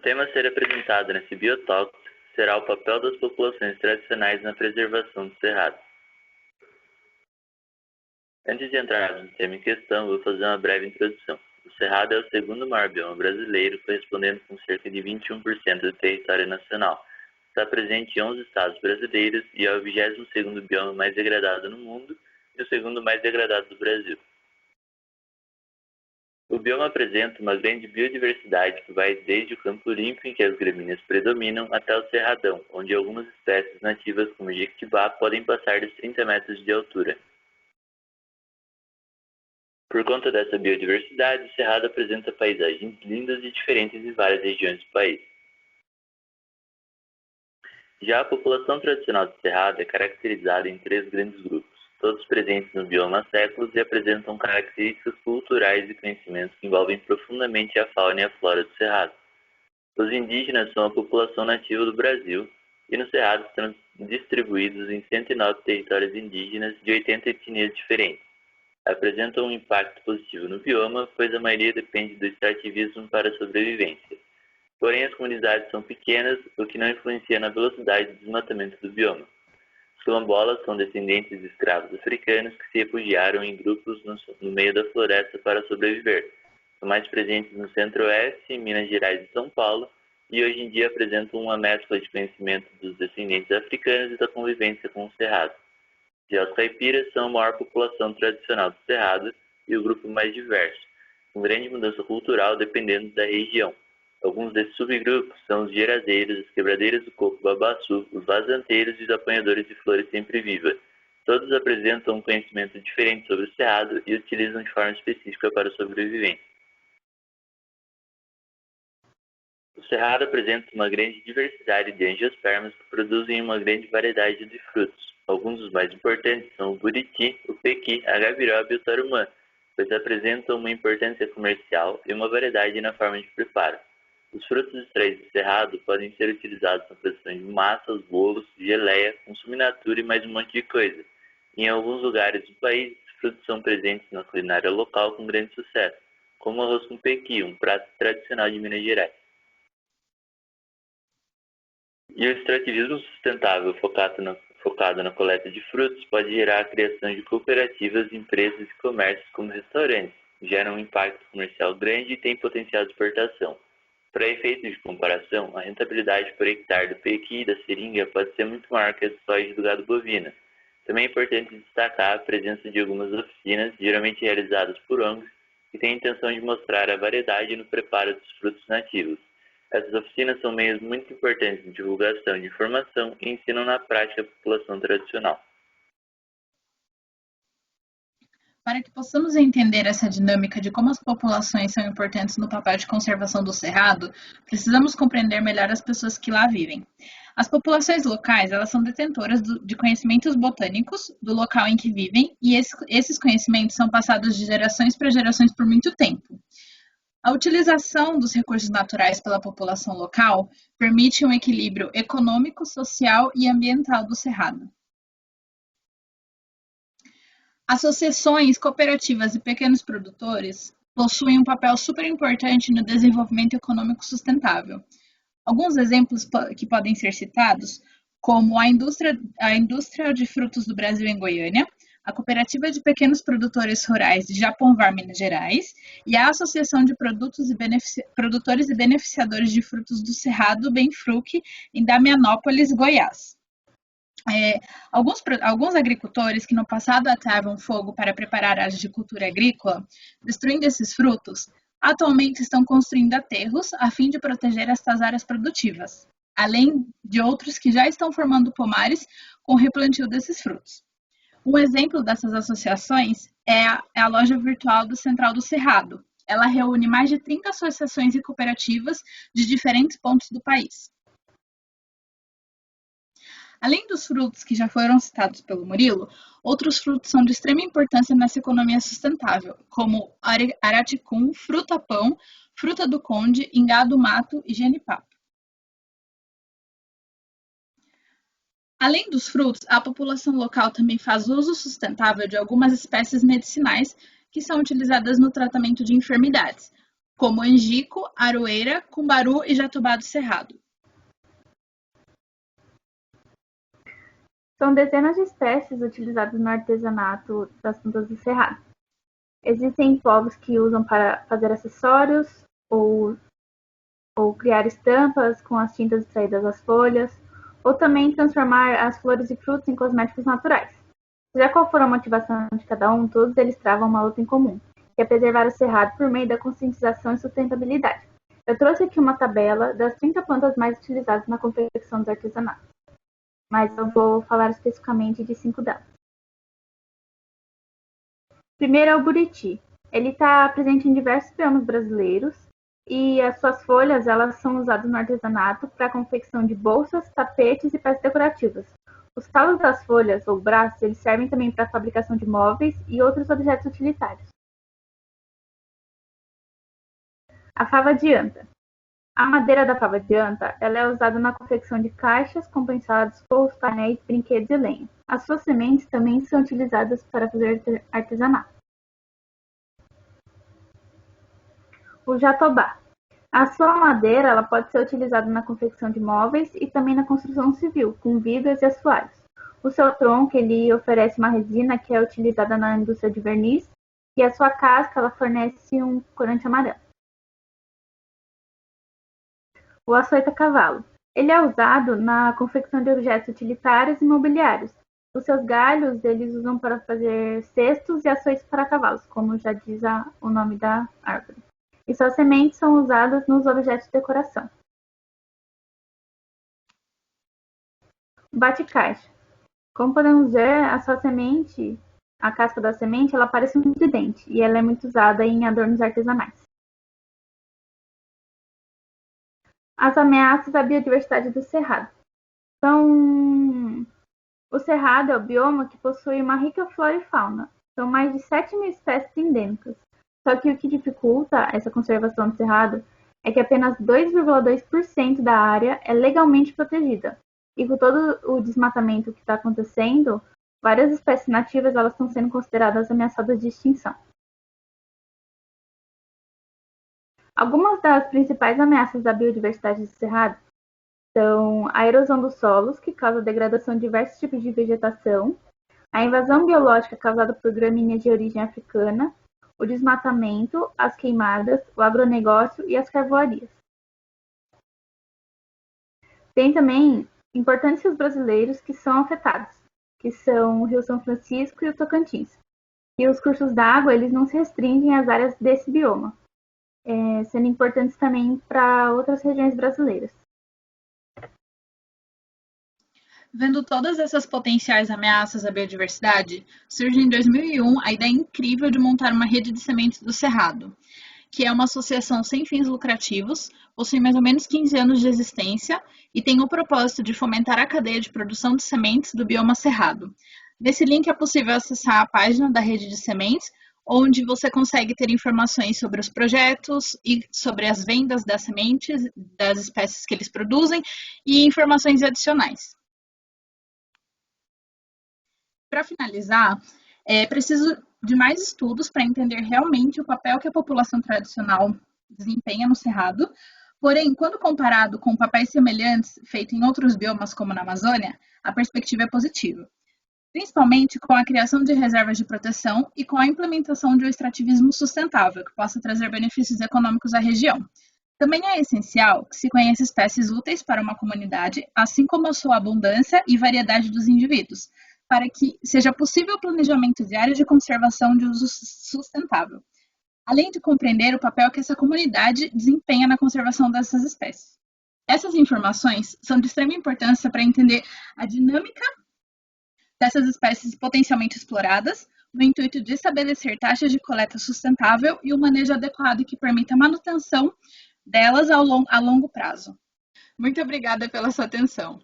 tema a ser apresentado nesse Biotalks será o papel das populações tradicionais na preservação do cerrado. Antes de entrarmos no tema em questão, vou fazer uma breve introdução. O Cerrado é o segundo maior bioma brasileiro, correspondendo com cerca de 21% do território nacional. Está presente em 11 estados brasileiros e é o 22º bioma mais degradado no mundo e o segundo mais degradado do Brasil. O bioma apresenta uma grande biodiversidade que vai desde o campo limpo, em que as gramíneas predominam, até o cerradão, onde algumas espécies nativas, como o jequitibá, podem passar dos 30 metros de altura. Por conta dessa biodiversidade, o Cerrado apresenta paisagens lindas e diferentes em várias regiões do país. Já a população tradicional do Cerrado é caracterizada em 3 grandes grupos, todos presentes no bioma há séculos e apresentam características culturais e conhecimentos que envolvem profundamente a fauna e a flora do Cerrado. Os indígenas são a população nativa do Brasil e no Cerrado estão distribuídos em 109 territórios indígenas de 80 etnias diferentes. Apresentam um impacto positivo no bioma, pois a maioria depende do extrativismo para a sobrevivência. Porém, as comunidades são pequenas, o que não influencia na velocidade de desmatamento do bioma. Os quilombolas são descendentes de escravos africanos que se refugiaram em grupos no meio da floresta para sobreviver. São mais presentes no centro-oeste, Minas Gerais e São Paulo, e hoje em dia apresentam uma mescla de conhecimento dos descendentes africanos e da convivência com o cerrado. Já os caipiras são a maior população tradicional do Cerrado e o grupo mais diverso, com grande mudança cultural dependendo da região. Alguns desses subgrupos são os gerazeiros, as quebradeiras do coco babaçu, os vazanteiros e os apanhadores de flores sempre-viva. Todos apresentam um conhecimento diferente sobre o Cerrado e utilizam de forma específica para a sobrevivência. O Cerrado apresenta uma grande diversidade de angiospermas que produzem uma grande variedade de frutos. Alguns dos mais importantes são o buriti, o pequi, a gabiroba e o tarumã, pois apresentam uma importância comercial e uma variedade na forma de preparo. Os frutos extraídos do cerrado podem ser utilizados na produção de massas, bolos, geleia, consumo in natura e mais um monte de coisa. Em alguns lugares do país, os frutos são presentes na culinária local com grande sucesso, como o arroz com pequi, um prato tradicional de Minas Gerais. E o extrativismo sustentável focado na coleta de frutos pode gerar a criação de cooperativas, empresas e comércios como restaurantes, geram um impacto comercial grande e tem potencial de exportação. Para efeitos de comparação, a rentabilidade por hectare do pequi e da seringa pode ser muito maior que a do soja e do gado bovino. Também é importante destacar a presença de algumas oficinas, geralmente realizadas por ONGs, que têm a intenção de mostrar a variedade no preparo dos frutos nativos. Essas oficinas são meios muito importantes de divulgação de informação e ensinam na prática a população tradicional. Para que possamos entender essa dinâmica de como as populações são importantes no papel de conservação do cerrado, precisamos compreender melhor as pessoas que lá vivem. As populações locais, elas são detentoras de conhecimentos botânicos do local em que vivem e esses conhecimentos são passados de gerações para gerações por muito tempo. A utilização dos recursos naturais pela população local permite um equilíbrio econômico, social e ambiental do cerrado. Associações, cooperativas e pequenos produtores possuem um papel super importante no desenvolvimento econômico sustentável. Alguns exemplos que podem ser citados, como a indústria de frutos do Brasil em Goiânia, a Cooperativa de Pequenos Produtores Rurais de Japonvar, Minas Gerais, e a Associação de Produtores e Beneficiadores de Frutos do Cerrado, Benfruc, em Damianópolis, Goiás. Alguns agricultores que no passado atavam fogo para preparar áreas de cultura agrícola, destruindo esses frutos, atualmente estão construindo aterros a fim de proteger estas áreas produtivas, além de outros que já estão formando pomares com o replantio desses frutos. Um exemplo dessas associações é a loja virtual do Central do Cerrado. Ela reúne mais de 30 associações e cooperativas de diferentes pontos do país. Além dos frutos que já foram citados pelo Murilo, outros frutos são de extrema importância nessa economia sustentável, como araticum, fruta-pão, fruta do conde, ingá do mato e genipapo. Além dos frutos, a população local também faz uso sustentável de algumas espécies medicinais que são utilizadas no tratamento de enfermidades, como angico, aroeira, cumbaru e jatobá do cerrado. São dezenas de espécies utilizadas no artesanato das plantas do cerrado. Existem povos que usam para fazer acessórios ou criar estampas com as tintas extraídas das folhas, ou também transformar as flores e frutos em cosméticos naturais. Seja qual for a motivação de cada um, todos eles travam uma luta em comum, que é preservar o cerrado por meio da conscientização e sustentabilidade. Eu trouxe aqui uma tabela das 30 plantas mais utilizadas na confecção dos artesanatos, mas eu vou falar especificamente de 5 delas. Primeiro é o buriti. Ele está presente em diversos biomas brasileiros e as suas folhas elas são usadas no artesanato para a confecção de bolsas, tapetes e peças decorativas. Os talos das folhas ou braços eles servem também para a fabricação de móveis e outros objetos utilitários. A fava de anta. A madeira da fava de anta ela é usada na confecção de caixas, compensados, forros, painéis, brinquedos e lenha. As suas sementes também são utilizadas para fazer artesanato. O jatobá. A sua madeira ela pode ser utilizada na confecção de móveis e também na construção civil, com vigas e assoalhos. O seu tronco ele oferece uma resina que é utilizada na indústria de verniz e a sua casca ela fornece um corante amarelo. O açoita-cavalo. Ele é usado na confecção de objetos utilitários e mobiliários. Os seus galhos eles usam para fazer cestos e açoites para cavalos, como já diz o nome da árvore. E suas sementes são usadas nos objetos de decoração. O bate-caixa. Como podemos ver, a casca da semente, ela parece um tridente e ela é muito usada em adornos artesanais. As ameaças à biodiversidade do cerrado. O cerrado é o bioma que possui uma rica flora e fauna. São mais de 7.000 espécies endêmicas. Só que o que dificulta essa conservação do cerrado é que apenas 2,2% da área é legalmente protegida. E com todo o desmatamento que está acontecendo, várias espécies nativas elas estão sendo consideradas ameaçadas de extinção. Algumas das principais ameaças da biodiversidade do cerrado são a erosão dos solos, que causa a degradação de diversos tipos de vegetação, a invasão biológica causada por gramíneas de origem africana, o desmatamento, as queimadas, o agronegócio e as carvoarias. Tem também importantes rios brasileiros que são afetados, que são o Rio São Francisco e o Tocantins. E os cursos d'água eles não se restringem às áreas desse bioma, sendo importantes também para outras regiões brasileiras. Vendo todas essas potenciais ameaças à biodiversidade, surge em 2001 a ideia incrível de montar uma rede de sementes do Cerrado, que é uma associação sem fins lucrativos, possui mais ou menos 15 anos de existência e tem o propósito de fomentar a cadeia de produção de sementes do bioma Cerrado. Nesse link é possível acessar a página da rede de sementes, onde você consegue ter informações sobre os projetos e sobre as vendas das sementes, das espécies que eles produzem e informações adicionais. Para finalizar, é preciso de mais estudos para entender realmente o papel que a população tradicional desempenha no cerrado. Porém, quando comparado com papéis semelhantes feitos em outros biomas, como na Amazônia, a perspectiva é positiva, principalmente com a criação de reservas de proteção e com a implementação de um extrativismo sustentável, que possa trazer benefícios econômicos à região. Também é essencial que se conheça espécies úteis para uma comunidade, assim como a sua abundância e variedade dos indivíduos, para que seja possível o planejamento de áreas de conservação de uso sustentável, além de compreender o papel que essa comunidade desempenha na conservação dessas espécies. Essas informações são de extrema importância para entender a dinâmica dessas espécies potencialmente exploradas, no intuito de estabelecer taxas de coleta sustentável e um manejo adequado que permita a manutenção delas a longo prazo. Muito obrigada pela sua atenção.